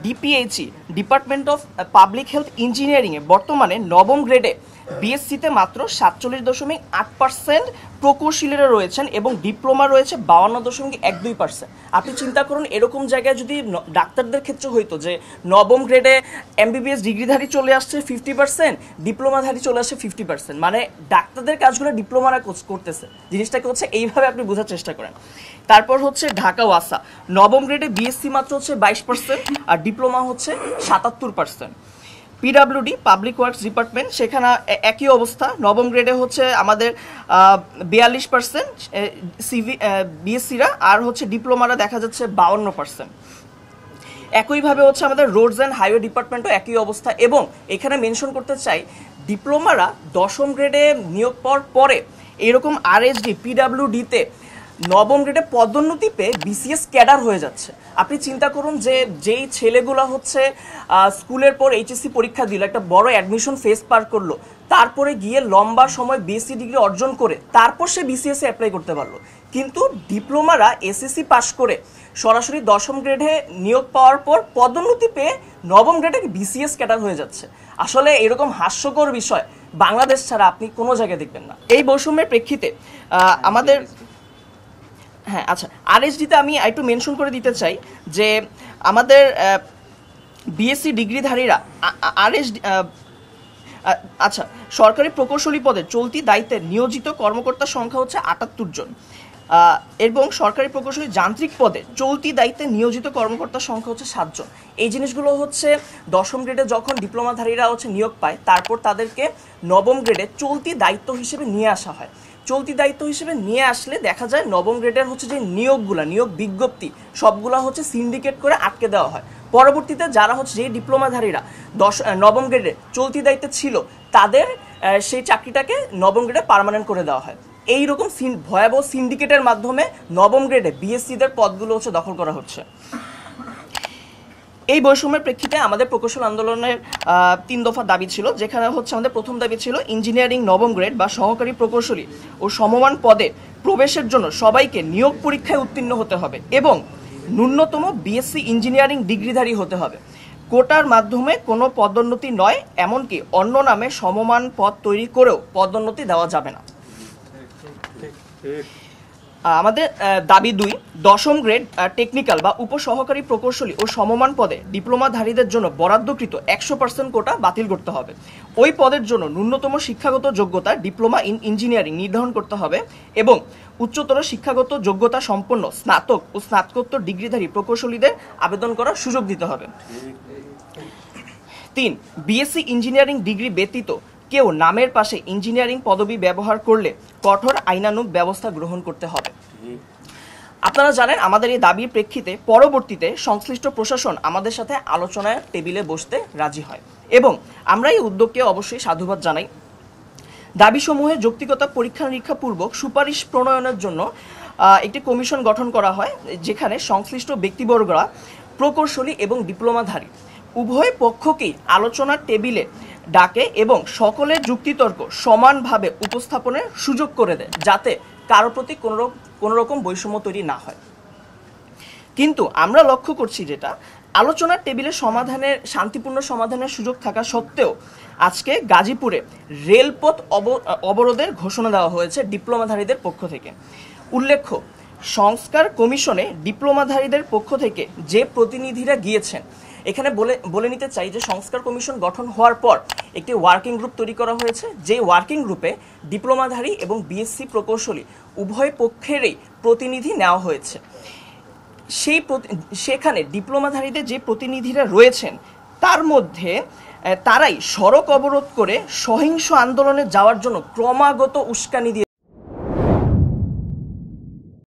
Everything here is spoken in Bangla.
DPHE department of public health ইঞ্জিনিয়ারিংয়ে বর্তমানে নবম গ্রেডে বিএসসিতে মাত্র 47.8% প্রকৌশলীরা রয়েছেন এবং ডিপ্লোমা রয়েছে 52.12%। আপনি চিন্তা করুন, এরকম জায়গায় যদি ডাক্তারদের ক্ষেত্রে হইতো যে নবম গ্রেডে এমবিবিএস ডিগ্রিধারী চলে আসছে 50%, ডিপ্লোমাধারী চলে আসছে 50%, মানে ডাক্তারদের কাজগুলো ডিপ্লোমারা করতেছে। জিনিসটাকে হচ্ছে এইভাবে আপনি বোঝার চেষ্টা করেন। তারপর হচ্ছে ঢাকা ওয়াসা নবম গ্রেডে বিএসসি মাত্র হচ্ছে 22% আর ডিপ্লোমা হচ্ছে 77%। পিডাব্লিউডি পাবলিক ওয়ার্কস ডিপার্টমেন্ট, সেখানে একই অবস্থা, নবম গ্রেডে হচ্ছে আমাদের 42% সিভি বিএসসিরা, আর হচ্ছে ডিপ্লোমারা দেখা যাচ্ছে 52%। একইভাবে হচ্ছে আমাদের রোডস অ্যান্ড হাইওয়ে ডিপার্টমেন্টও একই অবস্থা। এবং এখানে মেনশন করতে চাই, ডিপ্লোমারা দশম গ্রেডে নিয়োগ পাওয়ার পরে এরকম আরএসডি পিডাব্লিউডিতে নবম গ্রেডে পদোন্নতি পেয়ে বিসিএস ক্যাডার হয়ে যাচ্ছে। আপনি চিন্তা করুন যে যেই ছেলেগুলো হচ্ছে স্কুলের পর এইচএসসি পরীক্ষা দিল, একটা বড় অ্যাডমিশন ফেজ পার করলো, তারপরে গিয়ে লম্বা সময় বিএসসি ডিগ্রি অর্জন করে তারপর সে বিসিএসে অ্যাপ্লাই করতে পারলো। কিন্তু ডিপ্লোমারা এসএসসি পাশ করে সরাসরি দশম গ্রেডে নিয়োগ পাওয়ার পর পদোন্নতি পেয়ে নবম গ্রেডে বিসিএস ক্যাডার হয়ে যাচ্ছে। আসলে এরকম হাস্যকর বিষয় বাংলাদেশ ছাড়া আপনি কোনো জায়গায় দেখবেন না। এই বৈষম্যের প্রেক্ষিতে আমাদের হ্যাঁ আচ্ছা, আরএসডিতে আমি একটু মেনশন করে দিতে চাই যে আমাদের বিএসসি ডিগ্রিধারীরা আরএসডি আচ্ছা, সরকারি প্রকৌশলী পদে চলতি দায়িত্বে নিয়োজিত কর্মকর্তার সংখ্যা হচ্ছে 78 জন এবং সরকারি প্রকৌশলী যান্ত্রিক পদে চলতি দায়িত্বে নিয়োজিত কর্মকর্তার সংখ্যা হচ্ছে 7 জন। এই জিনিসগুলো হচ্ছে দশম গ্রেডে যখন ডিপ্লোমাধারীরা হচ্ছে নিয়োগ পায়, তারপর তাদেরকে নবম গ্রেডে চলতি দায়িত্ব হিসেবে নিয়ে আসা হয়। চলতি দায়িত্ব হিসেবে নিয়ে আসলে দেখা যায় নবম গ্রেডের হচ্ছে যে নিয়োগ বিজ্ঞপ্তি সবগুলো হচ্ছে সিন্ডিকেট করে আটকে দেওয়া হয়। পরবর্তীতে যারা হচ্ছে যে ডিপ্লোমাধারীরা নবম গ্রেডে চলতি দায়িত্বে ছিল, তাদের সেই চাকরিটাকে নবম গ্রেডে পার্মানেন্ট করে দেওয়া হয়। এইরকম ভয়াবহ সিন্ডিকেটের মাধ্যমে নবম গ্রেডে বিএসসিদের পদগুলো হচ্ছে দখল করা হচ্ছে। এই বৈষম্যের প্রেক্ষিতে আমাদের প্রকৌশল আন্দোলনের 3 দফা দাবি ছিল, যেখানে হচ্ছে আমাদের প্রথম দাবি ছিল ইঞ্জিনিয়ারিং নবম গ্রেড বা সহকারী প্রকৌশলী ও সমমান পদে প্রবেশের জন্য সবাইকে নিয়োগ পরীক্ষায় উত্তীর্ণ হতে হবে এবং ন্যূনতম বিএসসি ইঞ্জিনিয়ারিং ডিগ্রিধারী হতে হবে। কোটার মাধ্যমে কোনো পদোন্নতি নয়, এমনকি অন্য নামে সমমান পদ তৈরি করেও পদোন্নতি দেওয়া যাবে না। আমাদের দাবি 2, দশম গ্রেড টেকনিক্যাল বা উপসহকারী প্রকৌশলী ও সমমান পদে ডিপ্লোমাধারীদের জন্য বরাদ্দকৃত 100% কোটা বাতিল করতে হবে। ওই পদের জন্য ন্যূনতম শিক্ষাগত যোগ্যতা ডিপ্লোমা ইন ইঞ্জিনিয়ারিং নির্ধারণ করতে হবে এবং উচ্চতর শিক্ষাগত যোগ্যতা সম্পন্ন স্নাতক ও স্নাতকোত্তর ডিগ্রিধারী প্রকৌশলীদের আবেদন করার সুযোগ দিতে হবে। 3, বিএসসি ইঞ্জিনিয়ারিং ডিগ্রি ব্যতীত কেউ নামের পাশে ইঞ্জিনিয়ারিং পদবি ব্যবহার করলে কঠোর আইনানুগ ব্যবস্থা গ্রহণ করতে হবে। আপনারা জানেন, আমাদের এই দাবির প্রেক্ষিতে পরবর্তীতে সংশ্লিষ্ট প্রশাসন আমাদের সাথে আলোচনায় টেবিলে বসতে রাজি হয় এবং আমরা এই উদ্যোগকে অবশ্যই সাধুবাদ জানাই। দাবিসমূহের যৌক্তিকতা পরীক্ষা নিরীক্ষা পূর্বক সুপারিশ প্রণয়নের জন্য একটি কমিশন গঠন করা হয়, যেখানে সংশ্লিষ্ট ব্যক্তিবর্গরা প্রকৌশলী এবং ডিপ্লোমাধারী উভয় পক্ষকেই আলোচনার টেবিলে ডাকে এবং সকলের যুক্তিতর্ক সমানভাবে উপস্থাপনের সুযোগ করে দেয়, যাতে কারো প্রতি কোনো রকম বৈষম্য তৈরি না হয়। কিন্তু আমরা লক্ষ্য করছি যেটা, আলোচনার টেবিলে শান্তিপূর্ণ সমাধানের সুযোগ থাকা সত্ত্বেও আজকে গাজীপুরে রেলপথ অবরোধের ঘোষণা দেওয়া হয়েছে ডিপ্লোমাধারীদের পক্ষ থেকে। উল্লেখ্য, সংস্কার কমিশনে ডিপ্লোমাধারীদের পক্ষ থেকে যে প্রতিনিধিরা গিয়েছেন, এখানে বলে নিতে চাই যে সংস্কার কমিশন গঠন হওয়ার পর একটি ওয়ার্কিং গ্রুপ তৈরি করা হয়েছে, যে ওয়ার্কিং গ্রুপে ডিপ্লোমাধারী এবং বিএসসি প্রকৌশলী উভয় পক্ষেরই প্রতিনিধি নেওয়া হয়েছে। সেখানে ডিপ্লোমাধারীদের যে প্রতিনিধিরা রয়েছেন, তার মধ্যে তারাই সড়ক অবরোধ করে সহিংস আন্দোলনে যাওয়ার জন্য ক্রমাগত উস্কানি দিয়ে